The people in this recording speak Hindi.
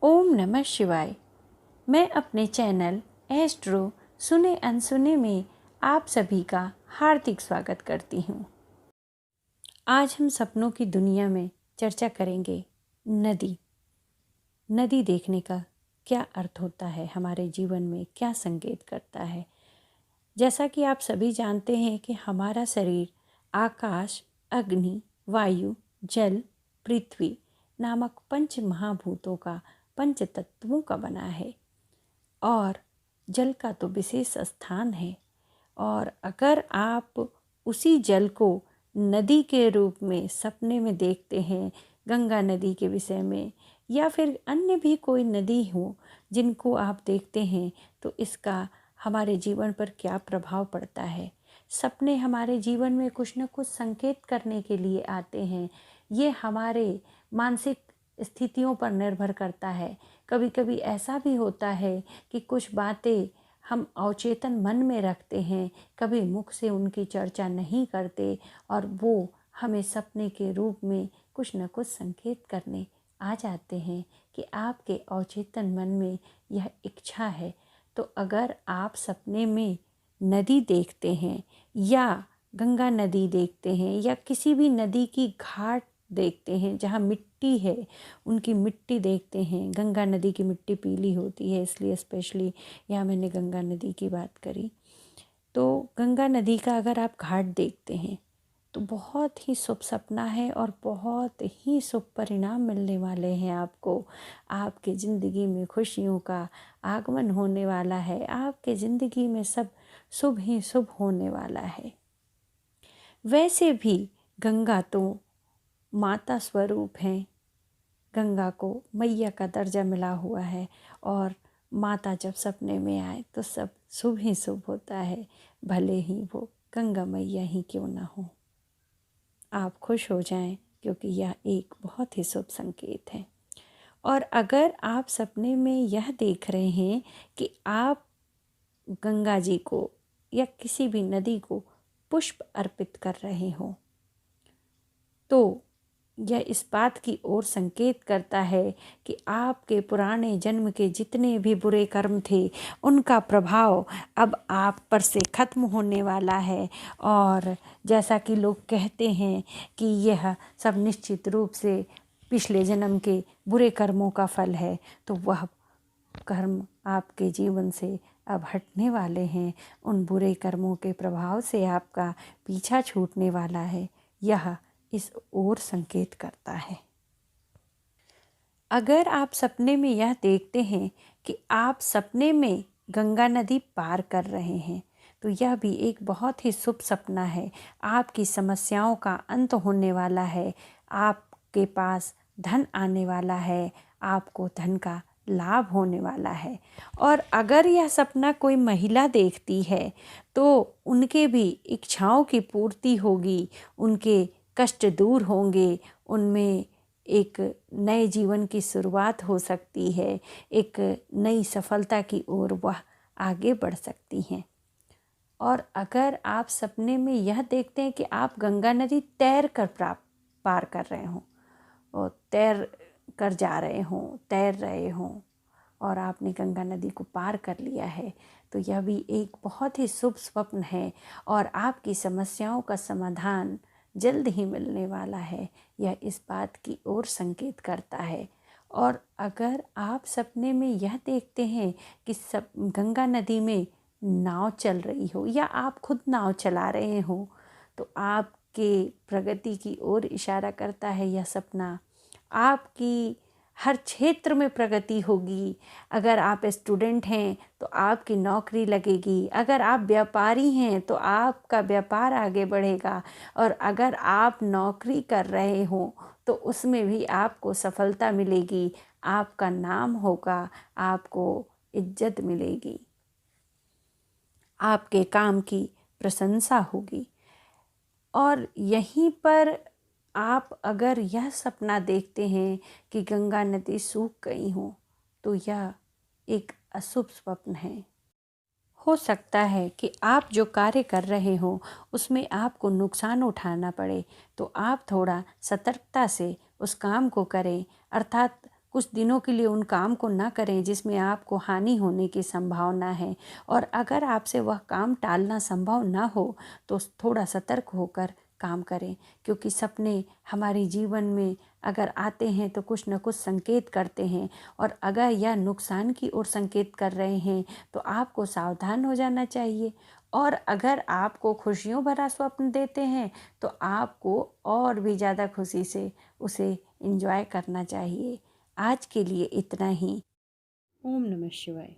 ओम नमः शिवाय। मैं अपने चैनल एस्ट्रो सुने अनसुने में आप सभी का हार्दिक स्वागत करती हूँ। आज हम सपनों की दुनिया में चर्चा करेंगे नदी। नदी देखने का क्या अर्थ होता है, हमारे जीवन में क्या संकेत करता है। जैसा कि आप सभी जानते हैं कि हमारा शरीर आकाश, अग्नि, वायु, जल, पृथ्वी नामक पंच महाभूतों का, पंच तत्वों का बना है और जल का तो विशेष स्थान है। और अगर आप उसी जल को नदी के रूप में सपने में देखते हैं, गंगा नदी के विषय में, या फिर अन्य भी कोई नदी हो जिनको आप देखते हैं, तो इसका हमारे जीवन पर क्या प्रभाव पड़ता है। सपने हमारे जीवन में कुछ न कुछ संकेत करने के लिए आते हैं। ये हमारे मानसिक स्थितियों पर निर्भर करता है। कभी कभी ऐसा भी होता है कि कुछ बातें हम अवचेतन मन में रखते हैं, कभी मुख से उनकी चर्चा नहीं करते, और वो हमें सपने के रूप में कुछ न कुछ संकेत करने आ जाते हैं कि आपके अवचेतन मन में यह इच्छा है। तो अगर आप सपने में नदी देखते हैं या गंगा नदी देखते हैं या किसी भी नदी की घाट देखते हैं जहाँ मिट्टी है, उनकी मिट्टी देखते हैं। गंगा नदी की मिट्टी पीली होती है, इसलिए स्पेशली यहाँ मैंने गंगा नदी की बात करी। तो गंगा नदी का अगर आप घाट देखते हैं तो बहुत ही शुभ सपना है और बहुत ही शुभ परिणाम मिलने वाले हैं आपको। आपके ज़िंदगी में खुशियों का आगमन होने वाला है, आपके ज़िंदगी में सब शुभ ही शुभ होने वाला है। वैसे भी गंगा तो माता स्वरूप हैं, गंगा को मैया का दर्जा मिला हुआ है, और माता जब सपने में आए तो सब शुभ ही शुभ होता है, भले ही वो गंगा मैया ही क्यों ना हो। आप खुश हो जाएं क्योंकि यह एक बहुत ही शुभ संकेत है। और अगर आप सपने में यह देख रहे हैं कि आप गंगा जी को या किसी भी नदी को पुष्प अर्पित कर रहे हो, तो यह इस बात की ओर संकेत करता है कि आपके पुराने जन्म के जितने भी बुरे कर्म थे, उनका प्रभाव अब आप पर से खत्म होने वाला है। और जैसा कि लोग कहते हैं कि यह सब निश्चित रूप से पिछले जन्म के बुरे कर्मों का फल है, तो वह कर्म आपके जीवन से अब हटने वाले हैं। उन बुरे कर्मों के प्रभाव से आपका पीछा छूटने वाला है। यह इस ओर संकेत करता है। अगर आप सपने में यह देखते हैं कि आप सपने में गंगा नदी पार कर रहे हैं, तो यह भी एक बहुत ही शुभ सपना है। आपकी समस्याओं का अंत होने वाला है, आपके पास धन आने वाला है, आपको धन का लाभ होने वाला है। और अगर यह सपना कोई महिला देखती है तो उनके भी इच्छाओं की पूर्ति होगी, उनके कष्ट दूर होंगे, उनमें एक नए जीवन की शुरुआत हो सकती है, एक नई सफलता की ओर वह आगे बढ़ सकती हैं। और अगर आप सपने में यह देखते हैं कि आप गंगा नदी तैर कर पार कर रहे हों, और तैर कर जा रहे हों, तैर रहे हों, और आपने गंगा नदी को पार कर लिया है, तो यह भी एक बहुत ही शुभ स्वप्न है और आपकी समस्याओं का समाधान जल्द ही मिलने वाला है। यह इस बात की ओर संकेत करता है। और अगर आप सपने में यह देखते हैं कि सब गंगा नदी में नाव चल रही हो या आप खुद नाव चला रहे हो, तो आपके प्रगति की ओर इशारा करता है यह सपना। आपकी हर क्षेत्र में प्रगति होगी। अगर आप स्टूडेंट हैं तो आपकी नौकरी लगेगी, अगर आप व्यापारी हैं तो आपका व्यापार आगे बढ़ेगा, और अगर आप नौकरी कर रहे हो तो उसमें भी आपको सफलता मिलेगी, आपका नाम होगा, आपको इज्जत मिलेगी, आपके काम की प्रशंसा होगी। और यहीं पर आप अगर यह सपना देखते हैं कि गंगा नदी सूख गई हो, तो यह एक अशुभ स्वप्न है। हो सकता है कि आप जो कार्य कर रहे हो उसमें आपको नुकसान उठाना पड़े, तो आप थोड़ा सतर्कता से उस काम को करें, अर्थात कुछ दिनों के लिए उन काम को ना करें जिसमें आपको हानि होने की संभावना है। और अगर आपसे वह काम टालना संभव ना हो तो थोड़ा सतर्क होकर काम करें, क्योंकि सपने हमारे जीवन में अगर आते हैं तो कुछ न कुछ संकेत करते हैं, और अगर यह नुकसान की ओर संकेत कर रहे हैं तो आपको सावधान हो जाना चाहिए। और अगर आपको खुशियों भरा स्वप्न देते हैं तो आपको और भी ज़्यादा खुशी से उसे एंजॉय करना चाहिए। आज के लिए इतना ही। ओम नमः शिवाय।